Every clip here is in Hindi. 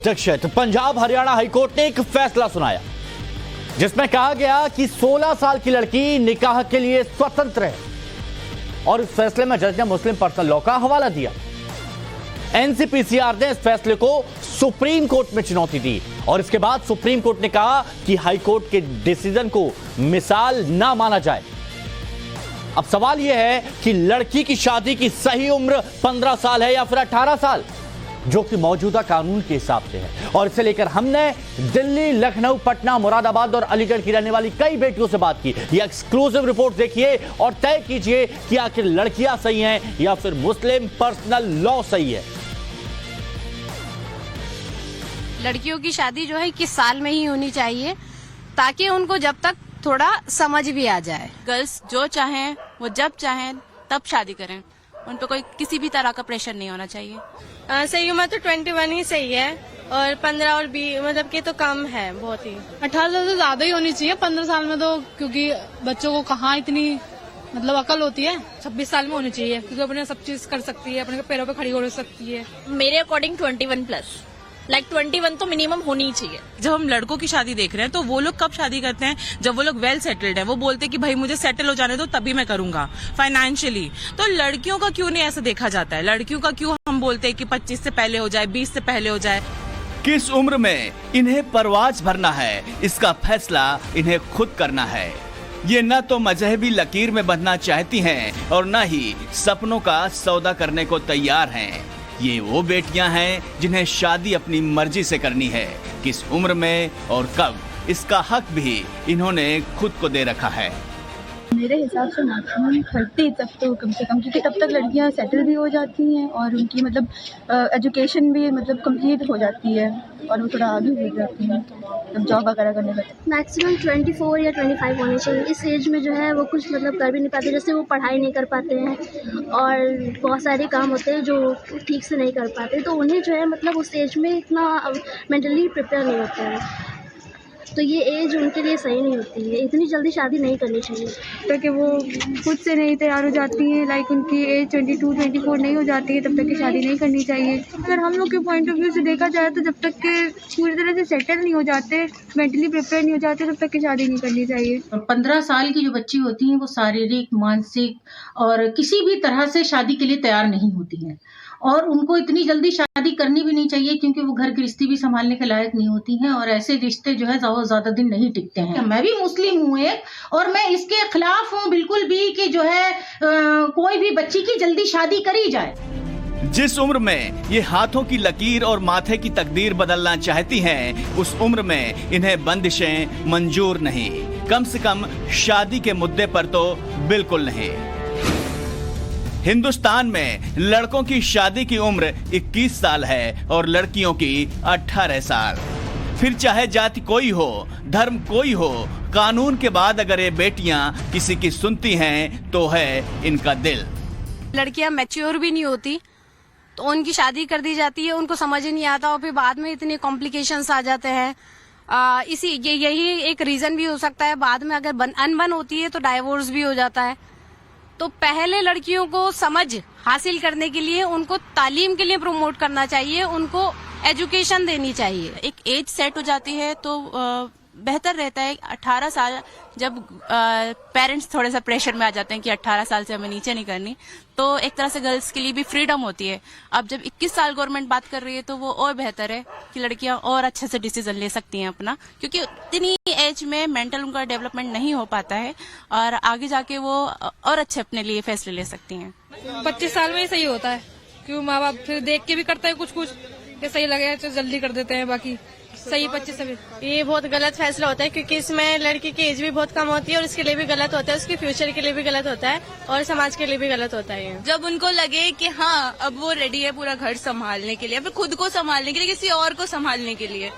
तो पंजाब हरियाणा हाईकोर्ट ने एक फैसला सुनाया जिसमें कहा गया कि 16 साल की लड़की निकाह के लिए स्वतंत्र है और इस फैसले में जज ने मुस्लिम पर्सनल लॉ का हवाला दिया। एनसीपीसीआर ने इस फैसले को सुप्रीम कोर्ट में चुनौती दी और इसके बाद सुप्रीम कोर्ट ने कहा कि हाईकोर्ट के डिसीजन को मिसाल ना माना जाए। अब सवाल यह है कि लड़की की शादी की सही उम्र 15 साल है या फिर 18 साल, जो कि मौजूदा कानून के हिसाब से है। और इसे लेकर हमने दिल्ली, लखनऊ, पटना, मुरादाबाद और अलीगढ़ की रहने वाली कई बेटियों से बात की। यह एक्सक्लूसिव रिपोर्ट देखिए और तय कीजिए कि आखिर लड़कियां सही हैं या फिर मुस्लिम पर्सनल लॉ सही है। लड़कियों की शादी जो है 21 साल में ही होनी चाहिए ताकि उनको जब तक थोड़ा समझ भी आ जाए। गर्ल्स जो चाहें वो जब चाहें तब शादी करें, उन पर कोई किसी भी तरह का प्रेशर नहीं होना चाहिए। सही उम्र तो 21 ही सही है और 15 और 20 मतलब कि तो कम है बहुत ही। 18 साल से ज्यादा ही होनी चाहिए 15 साल में तो, क्योंकि बच्चों को कहाँ इतनी मतलब अकल होती है। 26 साल में होनी चाहिए क्योंकि अपने सब चीज कर सकती है, अपने पैरों पे खड़ी हो सकती है। मेरे अकॉर्डिंग 21+, लाइक 21 तो मिनिमम होनी ही चाहिए। जब हम लड़कों की शादी देख रहे हैं तो वो लोग कब शादी करते हैं? जब वो लोग वेल सेटल्ड है। वो बोलते हैं कि भाई मुझे सेटल हो जाने दो तभी मैं करूंगा फाइनेंशियली। तो लड़कियों का क्यों नहीं ऐसा देखा जाता है? लड़कियों का क्यों हम बोलते हैं कि 25 से पहले हो जाए, 20 से पहले हो जाए? किस उम्र में इन्हें परवाज भरना है, इसका फैसला इन्हें खुद करना है। ये न तो मजहबी लकीर में बंधना चाहती हैं और न ही सपनों का सौदा करने को तैयार हैं। ये वो बेटियां हैं जिन्हें शादी अपनी मर्जी से करनी है। किस उम्र में और कब, इसका हक भी इन्होंने खुद को दे रखा है। मेरे हिसाब से मैक्सिमम 30 तक तो कम से कम, क्योंकि तब तक लड़कियां सेटल भी हो जाती हैं और उनकी मतलब एजुकेशन भी मतलब कंप्लीट हो जाती है और वो थोड़ा आगे हो जाती हैं जब जॉब वगैरह करने लगती हैं। मैक्सिमम 24 या 25 होने चाहिए। इस एज में जो है वो कुछ मतलब कर भी नहीं पाते, जैसे वो पढ़ाई नहीं कर पाते हैं और बहुत सारे काम होते हैं जो ठीक से नहीं कर पाते, तो उन्हें जो है मतलब उस एज में इतना मेंटली प्रिपेयर नहीं होते हैं, तो ये एज उनके लिए सही नहीं होती है। इतनी जल्दी शादी नहीं करनी चाहिए ताकि वो खुद से नहीं तैयार हो जाती हैं, लाइक उनकी एज 22-24 नहीं हो जाती है तब तक की शादी नहीं करनी चाहिए। अगर हम लोग के पॉइंट ऑफ व्यू से देखा जाए तो जब तक के पूरी तरह से सेटल नहीं हो जाते, मेंटली प्रिपेयर नहीं हो जाते, तब तक की शादी नहीं करनी चाहिए। 15 साल की जो बच्ची होती हैं वो शारीरिक, मानसिक और किसी भी तरह से शादी के लिए तैयार नहीं होती हैं और उनको इतनी जल्दी शादी करनी भी नहीं चाहिए क्योंकि वो घर गृहस्थी भी संभालने के लायक नहीं होती हैं और ऐसे रिश्ते जो है ज्यादा दिन नहीं टिकते हैं। मैं भी मुस्लिम हूँ एक, और मैं इसके खिलाफ हूँ बिल्कुल भी कि जो है कोई भी बच्ची की जल्दी शादी करी जाए। जिस उम्र में ये हाथों की लकीर और माथे की तकदीर बदलना चाहती हैं, उस उम्र में इन्हें बंदिशें मंजूर नहीं, कम से कम शादी के मुद्दे पर तो बिल्कुल नहीं। हिंदुस्तान में लड़कों की शादी की उम्र 21 साल है और लड़कियों की 18 साल। फिर चाहे जाति कोई हो, धर्म कोई हो, कानून के बाद अगर ये बेटियां किसी की सुनती हैं तो है इनका दिल। लड़कियां मैच्योर भी नहीं होती तो उनकी शादी कर दी जाती है, उनको समझ ही नहीं आता और फिर बाद में इतने कॉम्प्लिकेशंस आ जाते हैं। यही एक रीजन भी हो सकता है। बाद में अगर अनबन होती है तो डाइवोर्स भी हो जाता है। तो पहले लड़कियों को समझ हासिल करने के लिए उनको तालीम के लिए प्रमोट करना चाहिए, उनको एजुकेशन देनी चाहिए। एक एज सेट हो जाती है तो बेहतर रहता है। 18 साल जब पेरेंट्स थोड़े सा प्रेशर में आ जाते हैं कि 18 साल से हमें नीचे नहीं करनी, तो एक तरह से गर्ल्स के लिए भी फ्रीडम होती है। अब जब 21 साल गवर्नमेंट बात कर रही है तो वो और बेहतर है कि लड़कियां और अच्छे से डिसीजन ले सकती हैं अपना, क्योंकि इतनी एज में मेंटल उनका डेवलपमेंट नहीं हो पाता है और आगे जाके वो और अच्छे अपने लिए फैसले ले सकती हैं। 25 साल में ही सही होता है क्योंकि माँ बाप फिर देख के भी करते हैं कुछ कि सही लगे तो जल्दी कर देते हैं, बाकी सही 25 से। ये बहुत गलत फैसला होता है क्योंकि इसमें लड़की की एज भी बहुत कम होती है और इसके लिए भी गलत होता है, उसके फ्यूचर के लिए भी गलत होता है और समाज के लिए भी गलत होता है। जब उनको लगे कि हाँ अब वो रेडी है पूरा घर संभालने के लिए, फिर खुद को संभालने के लिए, किसी और को संभालने के लिए,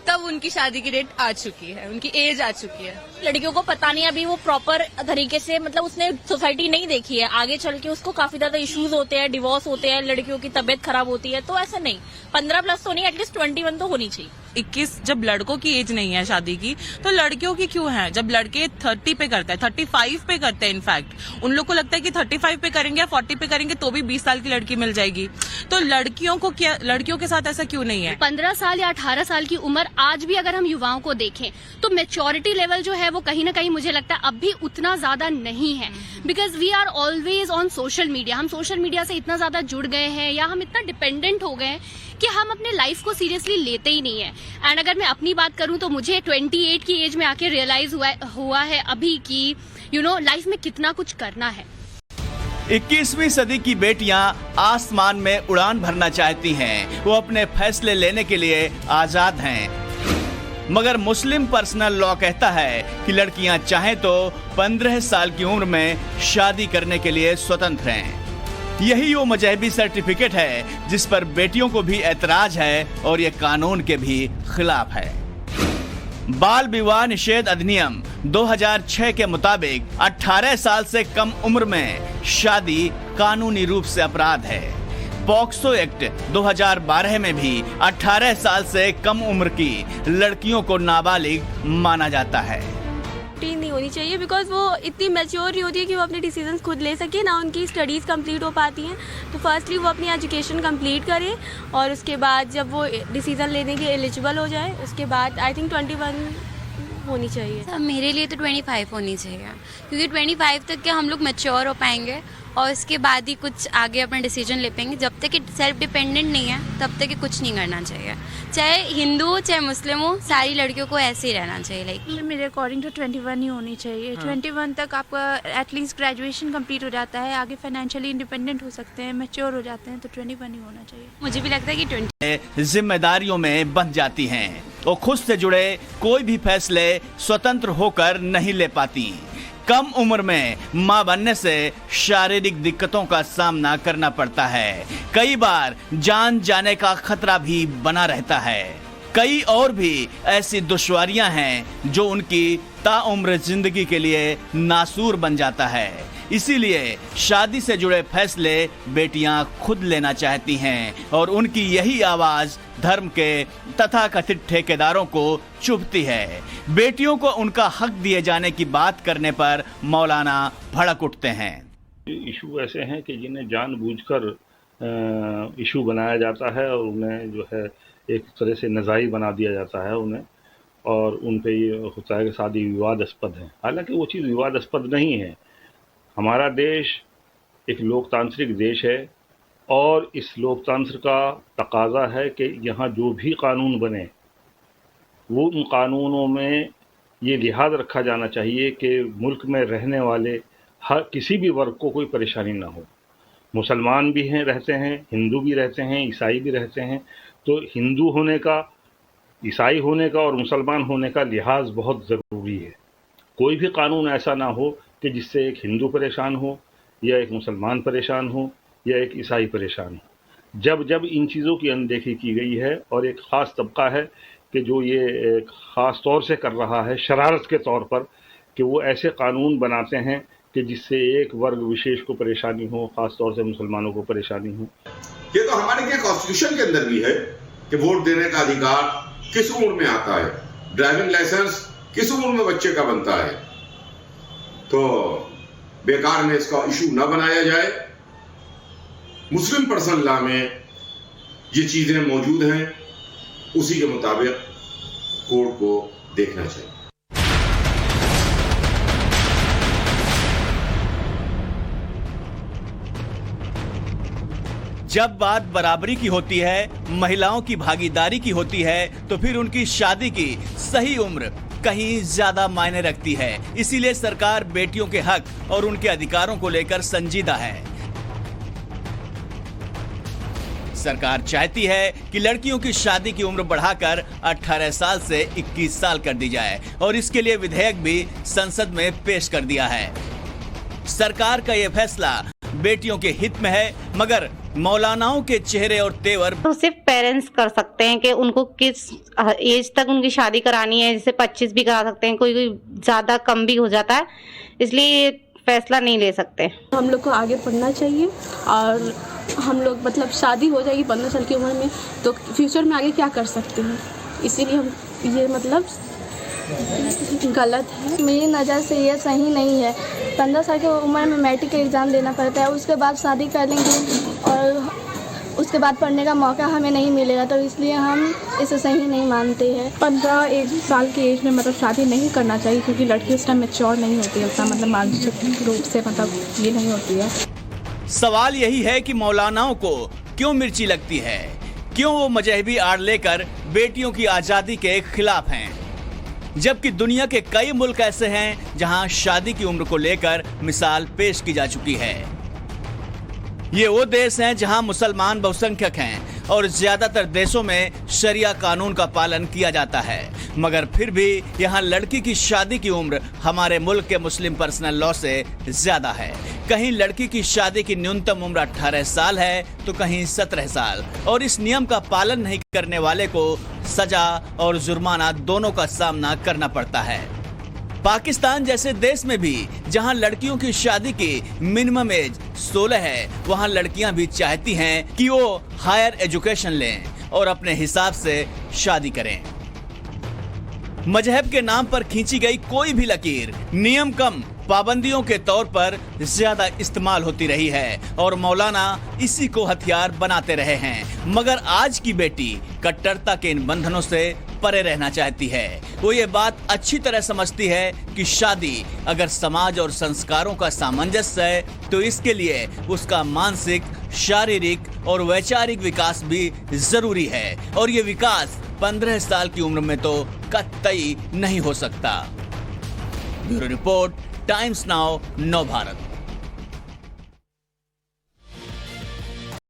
तब उनकी शादी की डेट आ चुकी है, उनकी एज आ चुकी है। लड़कियों को पता नहीं अभी वो प्रॉपर तरीके से मतलब उसने सोसाइटी नहीं देखी है, आगे चल के उसको काफी ज्यादा इश्यूज होते हैं, डिवोर्स होते हैं, लड़कियों की तबीयत खराब होती है। तो ऐसा नहीं, 15+ तो नहीं, एटलीस्ट 21 तो होनी चाहिए। 21 जब लड़कों की एज नहीं है शादी की, तो लड़कियों की क्यों है? जब लड़के 30 पे करते हैं, 35 पे करते हैं, इनफैक्ट उन लोग को लगता है कि 35 पे करेंगे या 40 पे करेंगे तो भी 20 साल की लड़की मिल जाएगी। तो लड़कियों को क्या, लड़कियों के साथ ऐसा क्यों नहीं है? 15 साल या 18 साल की उम्र आज भी अगर हम युवाओं को देखें तो मैच्योरिटी लेवल जो है वो कहीं ना कहीं मुझे लगता है अब भी उतना ज्यादा नहीं है, because we are always on social media. हम सोशल मीडिया से इतना ज्यादा जुड़ गए हैं या हम इतना डिपेंडेंट हो गए हैं कि हम अपने लाइफ को सीरियसली लेते ही नहीं है। एंड अगर मैं अपनी बात करूं तो मुझे 28 की एज में आके रियलाइज हुआ है अभी कि लाइफ में कितना कुछ करना है। 21वीं सदी की बेटियां आसमान में उड़ान भरना चाहती हैं। वो अपने फैसले लेने के लिए आजाद हैं। मगर मुस्लिम पर्सनल लॉ कहता है कि लड़कियां चाहें तो 15 साल की उम्र में शादी करने के लिए स्वतंत्र हैं। यही वो मजहबी सर्टिफिकेट है जिस पर बेटियों को भी ऐतराज है और ये कानून के भी खिलाफ है। बाल विवाह निषेध अधिनियम 2006 के मुताबिक 18 साल से कम उम्र में शादी कानूनी रूप से अपराध है। पॉक्सो एक्ट 2012 में भी 18 साल से कम उम्र की लड़कियों को नाबालिग माना जाता है। नहीं होनी चाहिए बिकॉज वो इतनी मैच्योर नहीं होती है कि वो अपने डिसीजंस खुद ले सके, ना उनकी स्टडीज़ कंप्लीट हो पाती हैं। तो फर्स्टली वो अपनी एजुकेशन कंप्लीट करे और उसके बाद जब वो डिसीजन लेने के एलिजिबल हो जाए उसके बाद आई थिंक 21 होनी चाहिए। सर मेरे लिए तो 25 होनी चाहिए, क्योंकि 25 तक के हम लोग मैच्योर हो पाएंगे और उसके बाद ही कुछ आगे अपना डिसीजन ले पाएंगे। जब तक कि सेल्फ डिपेंडेंट नहीं है तब तक कि कुछ नहीं करना चाहिए, चाहे हिंदू हो चाहे मुस्लिम हो, सारी लड़कियों को ऐसे ही रहना चाहिए। लाइक मेरे अकॉर्डिंग तो 21 ही होनी चाहिए। 21 तक आपका एटलीस्ट ग्रेजुएशन कंप्लीट हो जाता है, आगे फाइनेंशियली इंडिपेंडेंट हो सकते हैं, मैच्योर हो जाते हैं, तो 21 ही होना चाहिए। मुझे भी लगता है कि 20 जिम्मेदारियों में बंध जाती हैं और खुद से जुड़े कोई भी फैसले स्वतंत्र होकर नहीं ले पाती। कम उम्र में मां बनने से शारीरिक दिक्कतों का सामना करना पड़ता है। कई बार जान जाने का खतरा भी बना रहता है। कई और भी ऐसी दुश्वारियां हैं जो उनकी ताउम्र जिंदगी के लिए नासूर बन जाता है। इसीलिए शादी से जुड़े फैसले बेटियां खुद लेना चाहती हैं और उनकी यही आवाज धर्म के तथाकथित ठेकेदारों को चुभती है। बेटियों को उनका हक दिए जाने की बात करने पर मौलाना भड़क उठते हैं। इशू ऐसे हैं कि जिन्हें जानबूझकर इशू बनाया जाता है और उन्हें जो है एक तरह से नज़ाई बना दिया जाता है उन्हें, और उन पे ये होता है कि शादी विवादास्पद है। हालांकि वो चीज़ विवादास्पद नहीं है। हमारा देश एक लोकतांत्रिक देश है और इस लोकतंत्र का तकाजा है कि यहाँ जो भी कानून बने वो उन कानूनों में ये लिहाज रखा जाना चाहिए कि मुल्क में रहने वाले हर किसी भी वर्ग को कोई परेशानी ना हो। मुसलमान भी हैं, रहते हैं, हिंदू भी रहते हैं, ईसाई भी रहते हैं। तो हिंदू होने का, ईसाई होने का और मुसलमान होने का लिहाज बहुत ज़रूरी है। कोई भी कानून ऐसा ना हो कि जिससे एक हिंदू परेशान हो या एक मुसलमान परेशान हो या एक ईसाई परेशान हो। जब जब इन चीज़ों की अनदेखी की गई है और एक ख़ास तबका है कि जो ये ख़ास तौर से कर रहा है शरारत के तौर पर कि वो ऐसे कानून बनाते हैं कि जिससे एक वर्ग विशेष को परेशानी हो, ख़ास तौर से मुसलमानों को परेशानी हो। ये तो हमारे क्या कॉन्स्टिट्यूशन के अंदर भी है कि वोट देने का अधिकार किस उम्र में आता है, ड्राइविंग लाइसेंस किस उम्र में बच्चे का बनता है। तो बेकार में इसका इशू न बनाया जाए। मुस्लिम पर्सनल लॉ में ये चीजें मौजूद हैं, उसी के मुताबिक कोर्ट को देखना चाहिए। जब बात बराबरी की होती है, महिलाओं की भागीदारी की होती है, तो फिर उनकी शादी की सही उम्र कहीं ज्यादा मायने रखती है। इसीलिए सरकार बेटियों के हक और उनके अधिकारों को लेकर संजीदा है। सरकार चाहती है कि लड़कियों की शादी की उम्र बढ़ाकर 18 साल से 21 साल कर दी जाए और इसके लिए विधेयक भी संसद में पेश कर दिया है। सरकार का यह फैसला बेटियों के हित में है, मगर मौलानाओं के चेहरे और तेवर तो सिर्फ पेरेंट्स कर सकते हैं कि उनको किस एज तक उनकी शादी करानी है। जैसे 25 भी करा सकते हैं, कोई ज्यादा कम भी हो जाता है, इसलिए फैसला नहीं ले सकते। हम लोग को आगे पढ़ना चाहिए और हम लोग मतलब शादी हो जाएगी 15 साल की उम्र में तो फ्यूचर में आगे क्या कर सकते हैं। इसीलिए हम ये मतलब गलत है। मेरी नज़र से ये सही नहीं है। 15 साल की उम्र में मैट्रिक का एग्ज़ाम देना पड़ता है, उसके बाद शादी कर लेंगे और उसके बाद पढ़ने का मौका हमें नहीं मिलेगा, तो इसलिए हम इसे सही नहीं मानते हैं। 15 साल की एज में मतलब शादी नहीं करना चाहिए, क्योंकि लड़की उस टाइम मैच्योर नहीं होती है, उतना मतलब मानसिक रूप से मतलब ये नहीं होती है। सवाल यही है कि मौलानाओं को क्यों मिर्ची लगती है, क्यों वो मजहबी आड़ लेकर बेटियों की आज़ादी के खिलाफ हैं, जबकि दुनिया के कई मुल्क ऐसे हैं जहां शादी की उम्र को लेकर मिसाल पेश की जा चुकी है। ये वो देश हैं जहां मुसलमान बहुसंख्यक हैं और ज्यादातर देशों में शरिया कानून का पालन किया जाता है, मगर फिर भी यहाँ लड़की की शादी की उम्र हमारे मुल्क के मुस्लिम पर्सनल लॉ से ज्यादा है। कहीं लड़की की शादी की न्यूनतम उम्र 18 साल है तो कहीं 17 साल, और इस नियम का पालन नहीं करने वाले को सजा और जुर्माना दोनों का सामना करना पड़ता है। पाकिस्तान जैसे देश में भी जहां लड़कियों की शादी की मिनिमम एज 16 है, वहां लड़कियां भी चाहती हैं कि वो हायर एजुकेशन लें और अपने हिसाब से शादी करें। मजहब के नाम पर खींची गई कोई भी लकीर नियम कम पाबंदियों के तौर पर ज्यादा इस्तेमाल होती रही है और मौलाना इसी को हथियार बनाते रहे हैं। मगर आज की बेटी कट्टरता के इन बंधनों से परे रहना चाहती है। वो ये बात अच्छी तरह समझती है कि शादी अगर समाज और संस्कारों का सामंजस्य है तो इसके लिए उसका मानसिक, शारीरिक और वैचारिक विकास भी जरूरी है, और ये विकास 15 साल की उम्र में तो कतई नहीं हो सकता। ब्यूरो रिपोर्ट, टाइम्स नाउ, नव भारत।